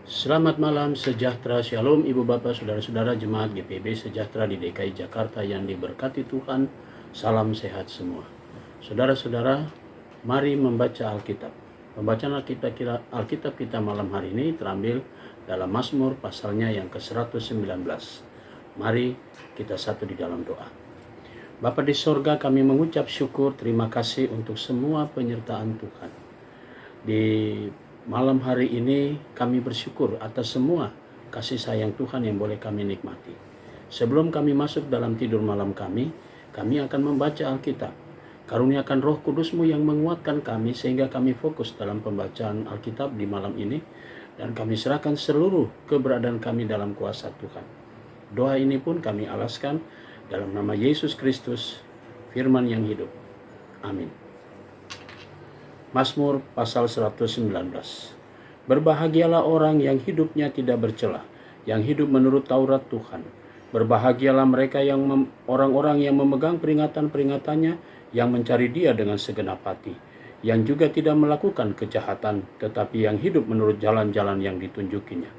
Selamat malam, sejahtera, shalom Ibu Bapak, Saudara-saudara jemaat GPB sejahtera di DKI Jakarta yang diberkati Tuhan. Salam sehat semua. Saudara-saudara, mari membaca Alkitab. Pembacaan Alkitab kita malam hari ini terambil dalam Mazmur pasalnya yang ke-119. Mari kita satu di dalam doa. Bapa di sorga, kami mengucap syukur, terima kasih untuk semua penyertaan Tuhan. Di malam hari ini kami bersyukur atas semua kasih sayang Tuhan yang boleh kami nikmati. Sebelum kami masuk dalam tidur malam kami akan membaca Alkitab. Karuniakan Roh Kudus-Mu yang menguatkan kami sehingga kami fokus dalam pembacaan Alkitab di malam ini, dan kami serahkan seluruh keberadaan kami dalam kuasa Tuhan. Doa ini pun kami alaskan dalam nama Yesus Kristus, firman yang hidup. Amin. Mazmur pasal 119. Berbahagialah orang yang hidupnya tidak bercela, yang hidup menurut Taurat Tuhan. Berbahagialah mereka orang-orang yang memegang peringatan-peringatannya, yang mencari Dia dengan segenap hati, yang juga tidak melakukan kejahatan, tetapi yang hidup menurut jalan-jalan yang ditunjukkannya.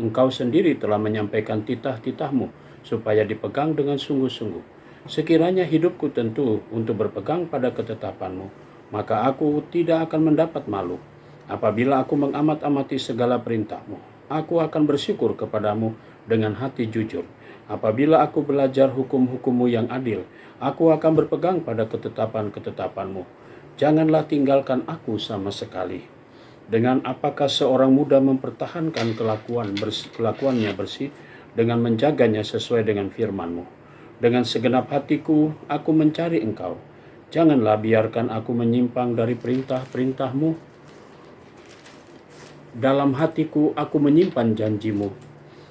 Engkau sendiri telah menyampaikan titah-titah-Mu supaya dipegang dengan sungguh-sungguh. Sekiranya hidupku tentu untuk berpegang pada ketetapan-Mu, maka aku tidak akan mendapat malu. Apabila aku mengamat-amati segala perintah-Mu, aku akan bersyukur kepadamu dengan hati jujur. Apabila aku belajar hukum-hukum-Mu yang adil, aku akan berpegang pada ketetapan-ketetapan-Mu. Janganlah tinggalkan aku sama sekali. Dengan apakah seorang muda mempertahankan kelakuannya bersih, dengan menjaganya sesuai dengan firman-Mu. Dengan segenap hatiku, aku mencari Engkau. Janganlah biarkan aku menyimpang dari perintah-perintah-Mu. Dalam hatiku, aku menyimpan janji-Mu,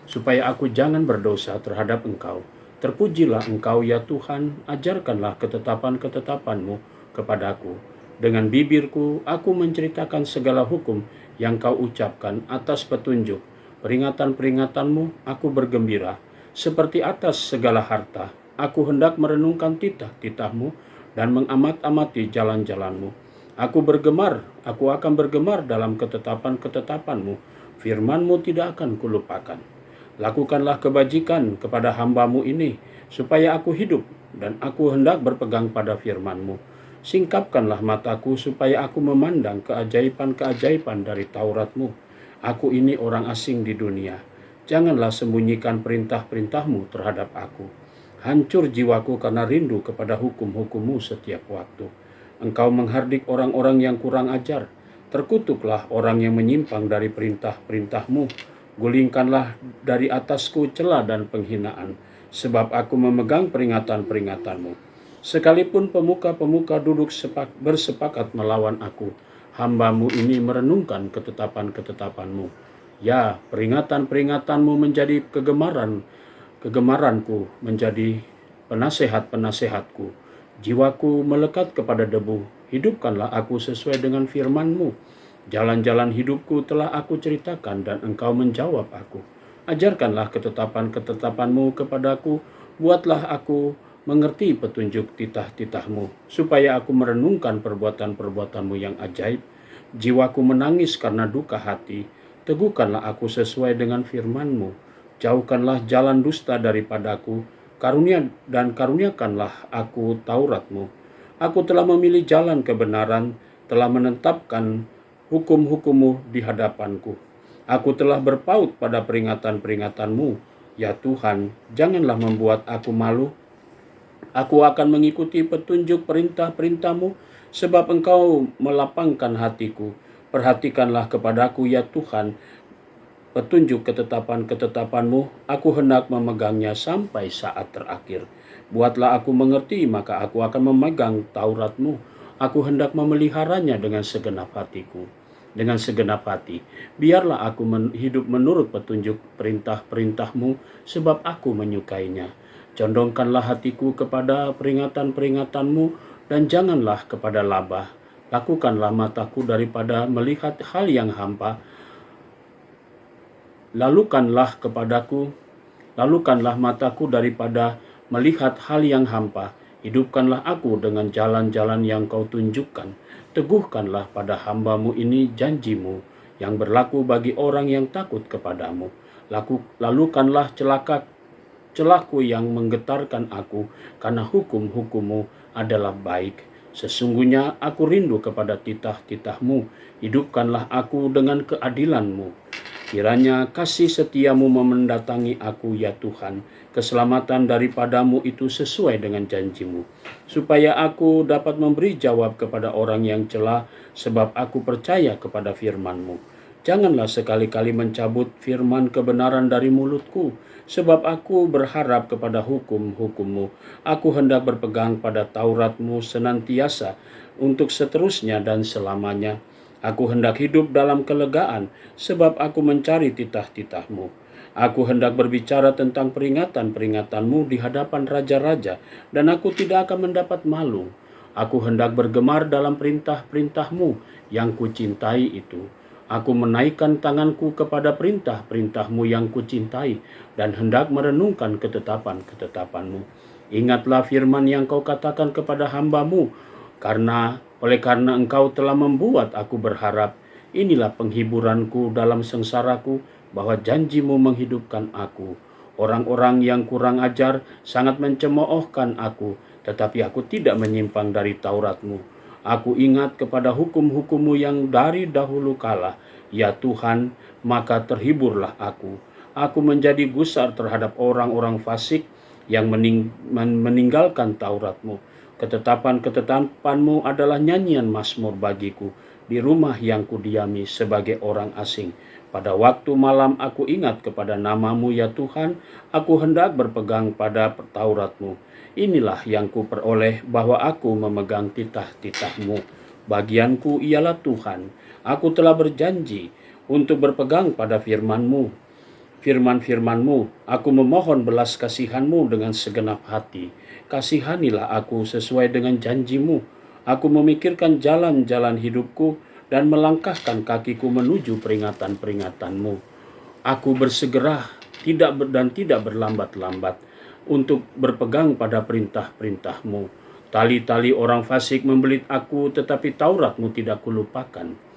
supaya aku jangan berdosa terhadap Engkau. Terpujilah Engkau, ya Tuhan, ajarkanlah ketetapan-ketetapan-Mu kepadaku. Dengan bibirku, aku menceritakan segala hukum yang Kau ucapkan atas petunjuk. Peringatan-peringatan-Mu, aku bergembira. Seperti atas segala harta, aku hendak merenungkan titah-titah-Mu dan mengamat-amati jalan-jalan-Mu. Aku akan bergemar dalam ketetapan-ketetapan-Mu. Firman-Mu tidak akan kulupakan. Lakukanlah kebajikan kepada hamba-Mu ini, supaya aku hidup, dan aku hendak berpegang pada firman-Mu. Singkapkanlah mataku supaya aku memandang keajaiban-keajaiban dari Taurat-Mu. Aku ini orang asing di dunia. Janganlah sembunyikan perintah-perintah-Mu terhadap aku. Hancur jiwaku karena rindu kepada hukum-hukum-Mu setiap waktu. Engkau menghardik orang-orang yang kurang ajar. Terkutuklah orang yang menyimpang dari perintah-perintah-Mu. Gulingkanlah dari atasku cela dan penghinaan, sebab aku memegang peringatan-peringatan-Mu. Sekalipun pemuka-pemuka bersepakat melawan aku, hamba-Mu ini merenungkan ketetapan-ketetapan-Mu. Ya, peringatan-peringatan-Mu menjadi kegemaranku, menjadi penasehat-penasehatku. Jiwaku melekat kepada debu, hidupkanlah aku sesuai dengan firman-Mu. Jalan-jalan hidupku telah aku ceritakan, dan Engkau menjawab aku. Ajarkanlah ketetapan-ketetapan-Mu kepadaku, buatlah aku mengerti petunjuk titah-titah-Mu, supaya aku merenungkan perbuatan-perbuatan-Mu yang ajaib. Jiwaku menangis karena duka hati. Teguhkanlah aku sesuai dengan firman-Mu. Jauhkanlah jalan dusta daripadaku, karuniakanlah aku Taurat-Mu. Aku telah memilih jalan kebenaran, telah menetapkan hukum-hukum-Mu di hadapanku. Aku telah berpaut pada peringatan-peringatan-Mu. Ya Tuhan, janganlah membuat aku malu. Aku akan mengikuti petunjuk perintah-perintah-Mu, sebab Engkau melapangkan hatiku. Perhatikanlah kepadaku, ya Tuhan, petunjuk ketetapan-ketetapan-Mu. Aku hendak memegangnya sampai saat terakhir. Buatlah aku mengerti, maka aku akan memegang Taurat-Mu. Aku hendak memeliharanya dengan segenap hatiku. Dengan segenap hati, biarlah aku hidup menurut petunjuk perintah-perintah-Mu, sebab aku menyukainya. Condongkanlah hatiku kepada peringatan-peringatan-Mu, dan janganlah kepada labah. Lakukanlah mataku daripada melihat hal yang hampa. Lalukanlah mataku daripada melihat hal yang hampa. Hidupkanlah aku dengan jalan-jalan yang Kau tunjukkan. Teguhkanlah pada hamba-Mu ini janji-Mu. yang berlaku bagi orang yang takut kepadamu. Lalukanlah celaku yang menggetarkan aku, karena hukum-hukum-Mu adalah baik. Sesungguhnya aku rindu kepada titah-titah-Mu, hidupkanlah aku dengan keadilan-Mu. Kiranya kasih setiamu mendatangi aku, ya Tuhan. Keselamatan daripadamu itu sesuai dengan janjimu. Supaya aku dapat memberi jawab kepada orang yang celah, sebab aku percaya kepada firman-Mu. Janganlah sekali-kali mencabut firman kebenaran dari mulutku, sebab aku berharap kepada hukum-hukum-Mu. Aku hendak berpegang pada Taurat-Mu senantiasa untuk seterusnya dan selamanya. Aku hendak hidup dalam kelegaan, sebab aku mencari titah-titah-Mu. Aku hendak berbicara tentang peringatan-peringatan-Mu di hadapan raja-raja, dan aku tidak akan mendapat malu. Aku hendak bergemar dalam perintah-perintah-Mu yang kucintai itu. Aku menaikkan tanganku kepada perintah-perintah-Mu yang kucintai, dan hendak merenungkan ketetapan-ketetapan-Mu. Ingatlah firman yang Kau katakan kepada hamba-Mu, oleh karena Engkau telah membuat aku berharap. Inilah penghiburanku dalam sengsaraku, bahwa janji-Mu menghidupkan aku. Orang-orang yang kurang ajar sangat mencemoohkan aku, tetapi aku tidak menyimpang dari Taurat-Mu. Aku ingat kepada hukum-hukum-Mu yang dari dahulu kala. Ya Tuhan, maka terhiburlah aku. Aku menjadi gusar terhadap orang-orang fasik yang meninggalkan Taurat-Mu. Ketetapan-ketetapan-Mu adalah nyanyian mazmur bagiku di rumah yang kudiami sebagai orang asing. Pada waktu malam aku ingat kepada nama-Mu, ya Tuhan. Aku hendak berpegang pada Taurat-Mu. Inilah yang kuperoleh, bahwa aku memegang titah-titah-Mu. Bagianku ialah Tuhan. Aku telah berjanji untuk berpegang pada firman-Mu. Firman-firman-Mu, aku memohon belas kasihan-Mu dengan segenap hati. Kasihanilah aku sesuai dengan janji-Mu. Aku memikirkan jalan-jalan hidupku dan melangkahkan kakiku menuju peringatan-peringatan-Mu. Aku bersegera tidak berlambat-lambat untuk berpegang pada perintah-perintah-Mu. Tali-tali orang fasik membelit aku, tetapi Taurat-Mu tidak kulupakan.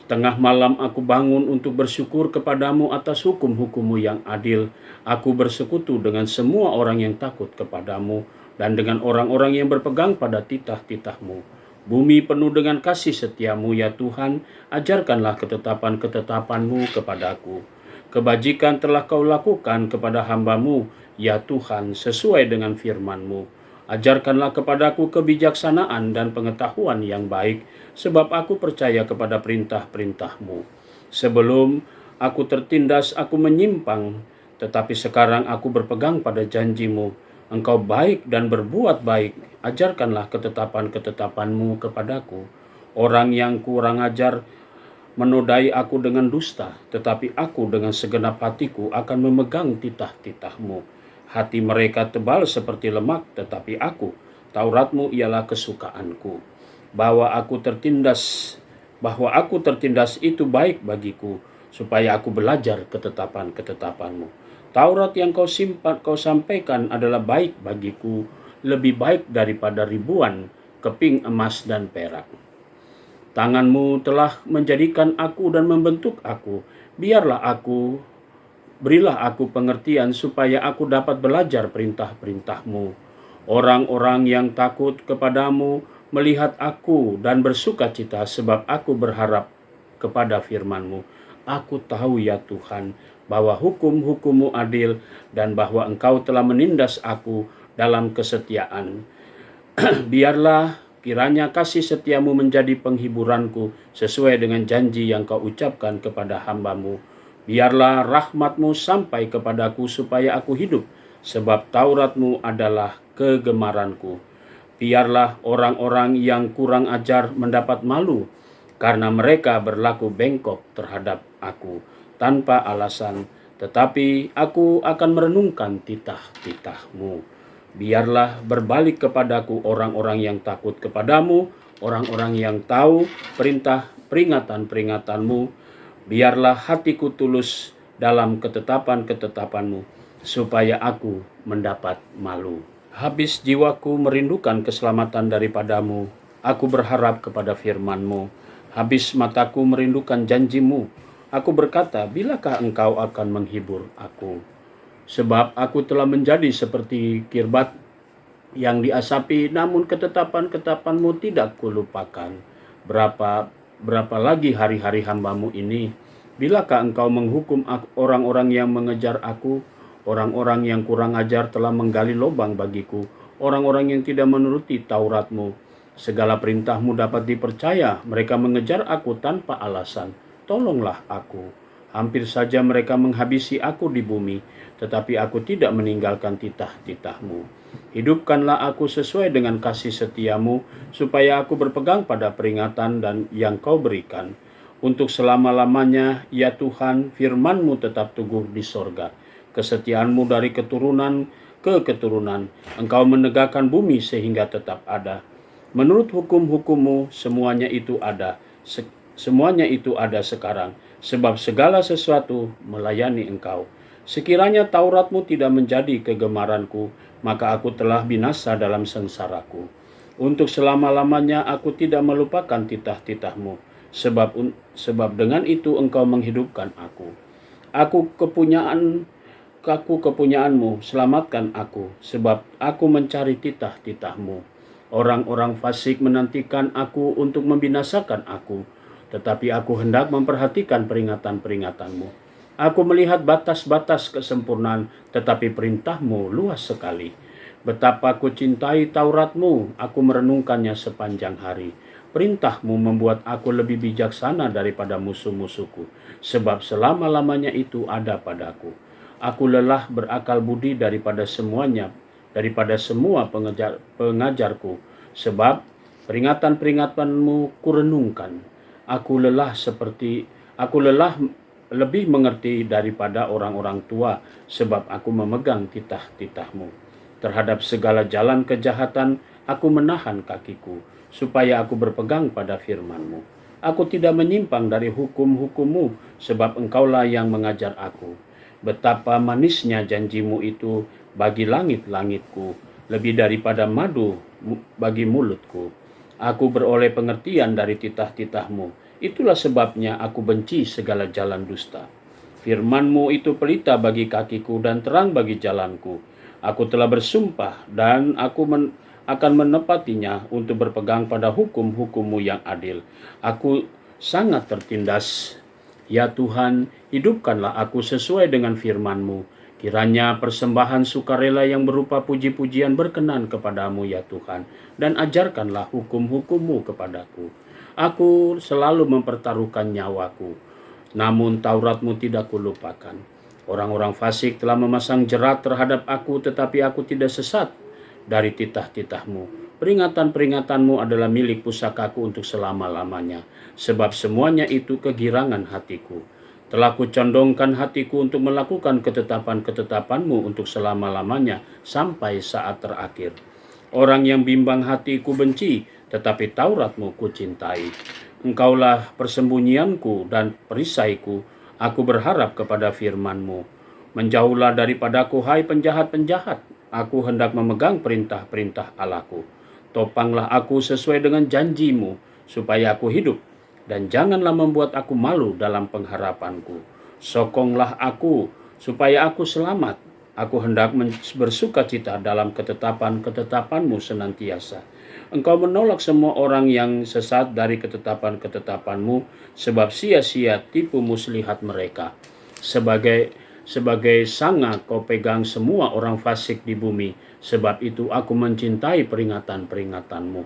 Tengah malam aku bangun untuk bersyukur kepadamu atas hukum-hukum-Mu yang adil. Aku bersekutu dengan semua orang yang takut kepadamu dan dengan orang-orang yang berpegang pada titah-titah-Mu. Bumi penuh dengan kasih setia-Mu, ya Tuhan. Ajarkanlah ketetapan-ketetapan-Mu kepadaku. Kebajikan telah Kau lakukan kepada hamba-Mu, ya Tuhan, sesuai dengan firman-Mu. Ajarkanlah kepadaku kebijaksanaan dan pengetahuan yang baik, sebab aku percaya kepada perintah-perintah-Mu. Sebelum aku tertindas, aku menyimpang, tetapi sekarang aku berpegang pada janji-Mu. Engkau baik dan berbuat baik. Ajarkanlah ketetapan-ketetapan-Mu kepadaku. Orang yang kurang ajar menodai aku dengan dusta, tetapi aku dengan segenap hatiku akan memegang titah-titah-Mu. Hati mereka tebal seperti lemak, tetapi aku, Taurat-Mu ialah kesukaanku. Bahwa aku tertindas itu baik bagiku, supaya aku belajar ketetapan-ketetapan-Mu. Taurat yang Kau sampaikan adalah baik bagiku, lebih baik daripada ribuan keping emas dan perak. Tangan-Mu telah menjadikan aku dan membentuk aku. Berilah aku pengertian supaya aku dapat belajar perintah-perintah-Mu. Orang-orang yang takut kepadamu melihat aku dan bersuka cita, sebab aku berharap kepada firman-Mu. Aku tahu, ya Tuhan, bahwa hukum-hukum-Mu adil dan bahwa Engkau telah menindas aku dalam kesetiaan. Biarlah kiranya kasih setia-Mu menjadi penghiburanku sesuai dengan janji yang Kau ucapkan kepada hamba-Mu. Biarlah rahmat-Mu sampai kepadaku supaya aku hidup, sebab Taurat-Mu adalah kegemaranku. Biarlah orang-orang yang kurang ajar mendapat malu, karena mereka berlaku bengkok terhadap aku tanpa alasan, tetapi aku akan merenungkan titah-titah-Mu. Biarlah berbalik kepadaku orang-orang yang takut kepadamu, orang-orang yang tahu peringatan-peringatan-Mu. Biarlah hatiku tulus dalam ketetapan-ketetapan-Mu, supaya aku mendapat malu. Habis jiwaku merindukan keselamatan daripada-Mu, aku berharap kepada firman-Mu. Habis mataku merindukan janjimu. Aku berkata, bilakah engkau akan menghibur aku? Sebab aku telah menjadi seperti kirbat yang diasapi, namun ketetapan-ketetapanmu tidak kulupakan. Berapa berapa lagi hari-hari hambamu ini? Bilakah engkau menghukum orang-orang yang mengejar aku? Orang-orang yang kurang ajar telah menggali lubang bagiku. Orang-orang yang tidak menuruti Tauratmu. Segala perintahmu dapat dipercaya. Mereka mengejar aku tanpa alasan. Tolonglah aku. Hampir saja mereka menghabisi aku di bumi, tetapi aku tidak meninggalkan titah-titahmu. Hidupkanlah aku sesuai dengan kasih setiamu, supaya aku berpegang pada peringatan dan yang kau berikan. Untuk selama-lamanya, ya Tuhan, firman-Mu tetap teguh di sorga. Kesetiaan-Mu dari keturunan ke keturunan. Engkau menegakkan bumi sehingga tetap ada. Menurut hukum-hukum-Mu, semuanya itu ada. Semuanya itu ada sekarang, sebab segala sesuatu melayani Engkau. Sekiranya Taurat-Mu tidak menjadi kegemaranku, maka aku telah binasa dalam sengsaraku. Untuk selama-lamanya aku tidak melupakan titah-titah-Mu, sebab dengan itu Engkau menghidupkan aku. Aku kepunyaanmu, selamatkan aku, sebab aku mencari titah-titah-Mu. Orang-orang fasik menantikan aku untuk membinasakan aku, tetapi aku hendak memperhatikan peringatan-peringatan-Mu. Aku melihat batas-batas kesempurnaan, tetapi perintah-Mu luas sekali. Betapa aku cintai Taurat-Mu, aku merenungkannya sepanjang hari. Perintah-Mu membuat aku lebih bijaksana daripada musuh-musuhku, sebab selama-lamanya itu ada padaku. Aku lelah berakal budi daripada semua pengajarku, sebab peringatan-peringatan-Mu kurenungkan. Aku lelah lebih mengerti daripada orang-orang tua, sebab aku memegang titah-titah-Mu. Terhadap segala jalan kejahatan, aku menahan kakiku, supaya aku berpegang pada firman-Mu. Aku tidak menyimpang dari hukum-hukum-Mu, sebab Engkaulah yang mengajar aku. Betapa manisnya janji-Mu itu bagi langit-langitku, lebih daripada madu bagi mulutku. Aku beroleh pengertian dari titah-titah-Mu. Itulah sebabnya aku benci segala jalan dusta. Firman-Mu itu pelita bagi kakiku dan terang bagi jalanku. Aku telah bersumpah dan aku akan menepatinya untuk berpegang pada hukum-hukum-Mu yang adil. Aku sangat tertindas. Ya Tuhan, hidupkanlah aku sesuai dengan firman-Mu. Kiranya persembahan sukarela yang berupa puji-pujian berkenan kepadamu ya Tuhan, dan ajarkanlah hukum-hukum-Mu kepadaku. Aku selalu mempertaruhkan nyawaku, namun Taurat-Mu tidak kulupakan. Orang-orang fasik telah memasang jerat terhadap aku, tetapi aku tidak sesat dari titah-titah-Mu. Peringatan-peringatan-Mu adalah milik pusakaku untuk selama-lamanya, sebab semuanya itu kegirangan hatiku. Telah kucondongkan hatiku untuk melakukan ketetapan-ketetapan-Mu untuk selama-lamanya sampai saat terakhir. Orang yang bimbang hati ku benci, tetapi Taurat-Mu ku cintai. Engkaulah persembunyianku dan perisaiku. Aku berharap kepada firman-Mu. Menjauhlah daripadaku, hai penjahat-penjahat. Aku hendak memegang perintah-perintah Allahku. Topanglah aku sesuai dengan janji-Mu, supaya aku hidup, dan janganlah membuat aku malu dalam pengharapanku. Sokonglah aku, supaya aku selamat. Aku hendak bersuka cita dalam ketetapan-ketetapan-Mu senantiasa. Engkau menolak semua orang yang sesat dari ketetapan-ketetapan-Mu, sebab sia-sia tipu muslihat mereka. Sebagai sanga kau pegang semua orang fasik di bumi, sebab itu aku mencintai peringatan-peringatan-Mu.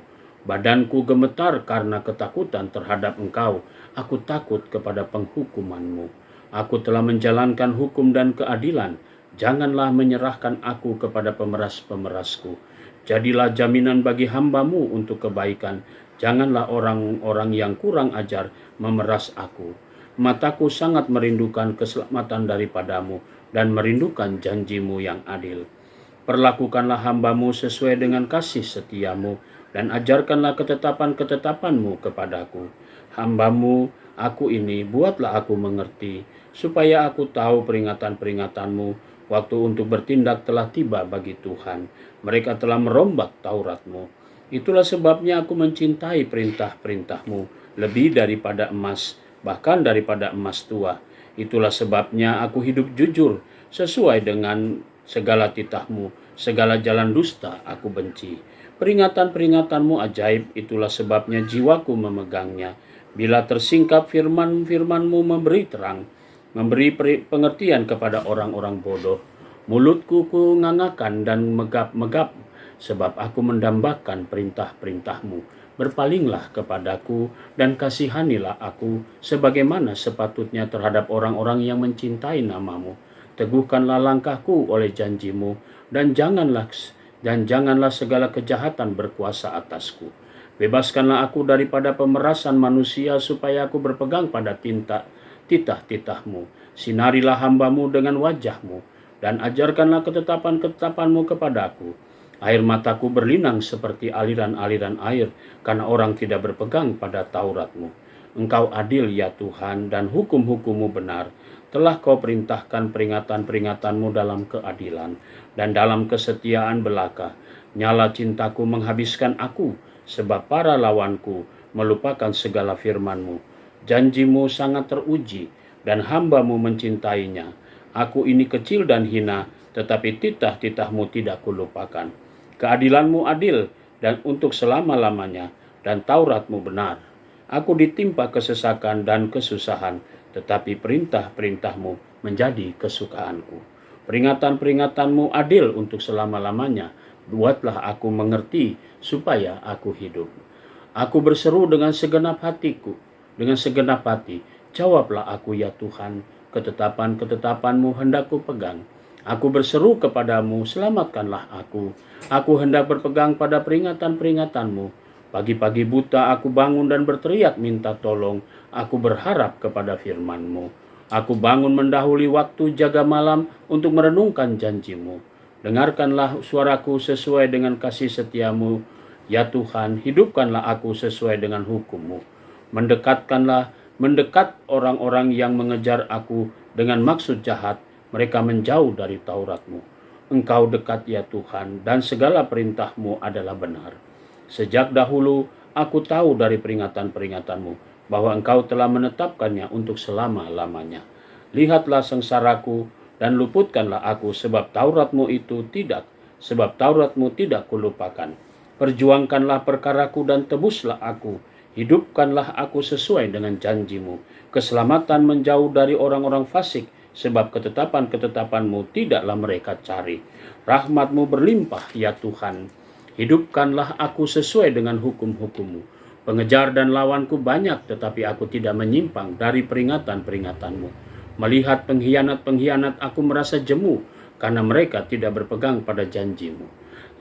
Badanku gemetar karena ketakutan terhadap Engkau. Aku takut kepada penghukuman-Mu. Aku telah menjalankan hukum dan keadilan. Janganlah menyerahkan aku kepada pemeras-pemerasku. Jadilah jaminan bagi hamba-Mu untuk kebaikan. Janganlah orang-orang yang kurang ajar memeras aku. Mataku sangat merindukan keselamatan daripadamu dan merindukan janji-Mu yang adil. Perlakukanlah hamba-Mu sesuai dengan kasih setia-Mu dan ajarkanlah ketetapan-ketetapan-Mu kepadaku. Hamba-Mu, aku ini, buatlah aku mengerti, supaya aku tahu peringatan-peringatan-Mu. Waktu untuk bertindak telah tiba bagi Tuhan. Mereka telah merombak Taurat-Mu. Itulah sebabnya aku mencintai perintah-perintah-Mu, lebih daripada emas, bahkan daripada emas tua. Itulah sebabnya aku hidup jujur, sesuai dengan segala titahmu, segala jalan dusta aku benci. Peringatan-peringatanmu ajaib, itulah sebabnya jiwaku memegangnya. Bila tersingkap firman-firmanmu memberi terang, memberi pengertian kepada orang-orang bodoh. Mulutku ku ngangakan dan megap-megap, sebab aku mendambakan perintah-perintahmu. Berpalinglah kepadaku dan kasihanilah aku, sebagaimana sepatutnya terhadap orang-orang yang mencintai namamu. Teguhkanlah langkahku oleh janjimu, dan janganlah segala kejahatan berkuasa atasku. Bebaskanlah aku daripada pemerasan manusia, supaya aku berpegang pada titah-titahmu. Sinarilah hambamu dengan wajahmu, dan ajarkanlah ketetapan-ketetapanmu kepadaku. Air mataku berlinang seperti aliran-aliran air, karena orang tidak berpegang pada Tauratmu. Engkau adil ya Tuhan, dan hukum-hukummu benar. Telah kau perintahkan peringatan-peringatanmu dalam keadilan, dan dalam kesetiaan belaka. Nyala cintaku menghabiskan aku, sebab para lawanku melupakan segala firman-Mu. Janjimu sangat teruji, dan hamba-Mu mencintainya. Aku ini kecil dan hina, tetapi titah-titah-Mu tidak kulupakan. Keadilan-Mu adil, dan untuk selama-lamanya, dan Taurat-Mu benar. Aku ditimpa kesesakan dan kesusahan, tetapi perintah-perintah-Mu menjadi kesukaanku. Peringatan-peringatanmu adil untuk selama-lamanya. Buatlah aku mengerti, supaya aku hidup. Aku berseru dengan segenap hatiku, dengan segenap hati. Jawablah aku ya Tuhan, ketetapan-ketetapan-Mu hendak ku pegang. Aku berseru kepadamu, selamatkanlah aku. Aku hendak berpegang pada peringatan-peringatan-Mu. Pagi-pagi buta aku bangun dan berteriak minta tolong. Aku berharap kepada firman-Mu. Aku bangun mendahului waktu jaga malam untuk merenungkan janji-Mu. Dengarkanlah suaraku sesuai dengan kasih setia-Mu. Ya Tuhan, hidupkanlah aku sesuai dengan hukum-Mu. Mendekat orang-orang yang mengejar aku dengan maksud jahat. Mereka menjauh dari Taurat-Mu. Engkau dekat ya Tuhan, dan segala perintah-Mu adalah benar. Sejak dahulu aku tahu dari peringatan-peringatan-Mu, bahwa Engkau telah menetapkannya untuk selama-lamanya. Lihatlah sengsaraku, dan luputkanlah aku, sebab Taurat-Mu tidak kulupakan. Perjuangkanlah perkaraku dan tebuslah aku. Hidupkanlah aku sesuai dengan janji-Mu. Keselamatan menjauh dari orang-orang fasik, sebab ketetapan-ketetapan-Mu tidaklah mereka cari. Rahmat-Mu berlimpah ya Tuhan. Hidupkanlah aku sesuai dengan hukum-hukum-Mu. Pengejar dan lawanku banyak, tetapi aku tidak menyimpang dari peringatan-peringatan-Mu. Melihat pengkhianat-pengkhianat aku merasa jemu, karena mereka tidak berpegang pada janji-Mu.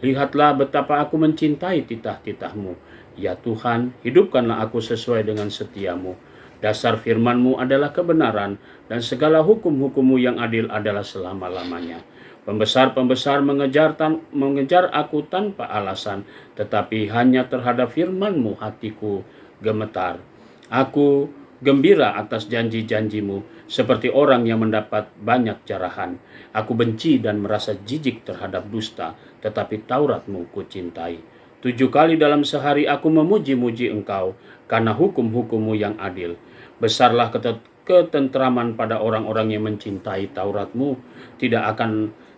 Lihatlah betapa aku mencintai titah-titah-Mu. Ya Tuhan, hidupkanlah aku sesuai dengan setia-Mu. Dasar firman-Mu adalah kebenaran, dan segala hukum-hukum-Mu yang adil adalah selama-lamanya. Pembesar-pembesar mengejar aku tanpa alasan, tetapi hanya terhadap firman-Mu hatiku gemetar. Aku gembira atas janji-janji-Mu, seperti orang yang mendapat banyak jarahan. Aku benci dan merasa jijik terhadap dusta, tetapi Taurat-Mu kucintai. 7 kali dalam sehari aku memuji-muji Engkau, karena hukum-hukum-Mu yang adil. Besarlah ketentraman pada orang-orang yang mencintai Taurat-Mu.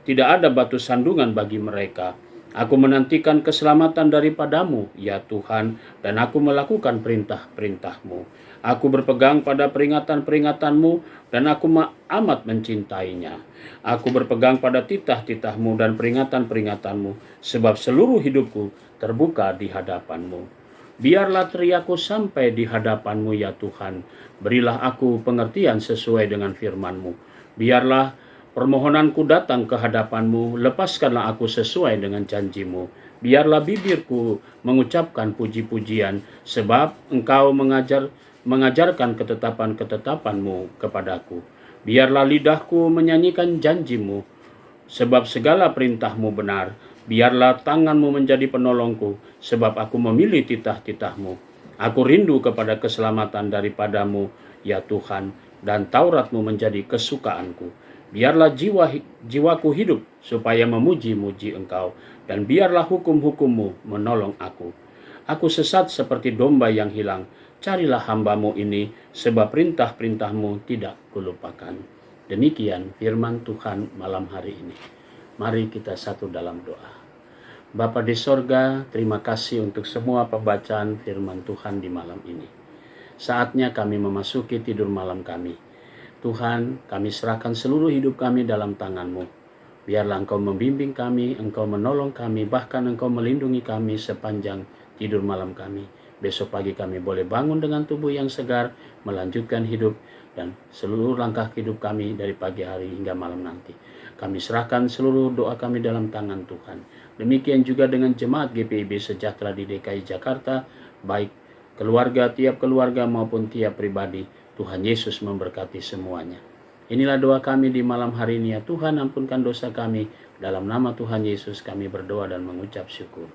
Tidak ada batu sandungan bagi mereka. Aku menantikan keselamatan daripadamu, ya Tuhan, dan aku melakukan perintah-perintah-Mu. Aku berpegang pada peringatan-peringatan-Mu, dan aku amat mencintainya. Aku berpegang pada titah-titah-Mu dan peringatan-peringatan-Mu, sebab seluruh hidupku terbuka di hadapan-Mu. Biarlah teriakku sampai di hadapan-Mu ya Tuhan. Berilah aku pengertian sesuai dengan firman-Mu. Biarlah permohonanku datang ke hadapan-Mu, lepaskanlah aku sesuai dengan janji-Mu. Biarlah bibirku mengucapkan puji-pujian, sebab Engkau mengajarkan ketetapan-ketetapan-Mu kepadaku. Biarlah lidahku menyanyikan janji-Mu, sebab segala perintah-Mu benar. Biarlah tangan-Mu menjadi penolongku, sebab aku memilih titah-titah-Mu. Aku rindu kepada keselamatan daripadamu, ya Tuhan, dan Taurat-Mu menjadi kesukaanku. Biarlah jiwaku hidup supaya memuji-muji Engkau, dan biarlah hukum-hukum-Mu menolong aku. Aku sesat seperti domba yang hilang, Carilah hamba-Mu ini, sebab perintah-perintah-Mu tidak kulupakan. Demikian firman Tuhan malam hari ini. Mari kita satu dalam doa. Bapa di sorga, terima kasih untuk semua pembacaan firman Tuhan di malam ini. Saatnya kami memasuki tidur malam kami. Tuhan, kami serahkan seluruh hidup kami dalam tangan-Mu. Biarlah Engkau membimbing kami, Engkau menolong kami, bahkan Engkau melindungi kami sepanjang tidur malam kami. Besok pagi kami boleh bangun dengan tubuh yang segar, melanjutkan hidup dan seluruh langkah hidup kami dari pagi hari hingga malam nanti. Kami serahkan seluruh doa kami dalam tangan Tuhan. Demikian juga dengan jemaat GPIB Sejahtera di DKI Jakarta, baik keluarga, tiap keluarga maupun tiap pribadi. Tuhan Yesus memberkati semuanya. Inilah doa kami di malam hari ini, ya Tuhan, ampunkan dosa kami. Dalam nama Tuhan Yesus kami berdoa dan mengucap syukur.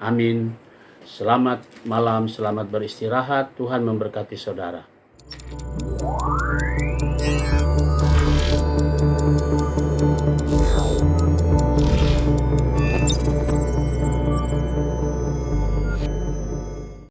Amin. Selamat malam, selamat beristirahat. Tuhan memberkati saudara.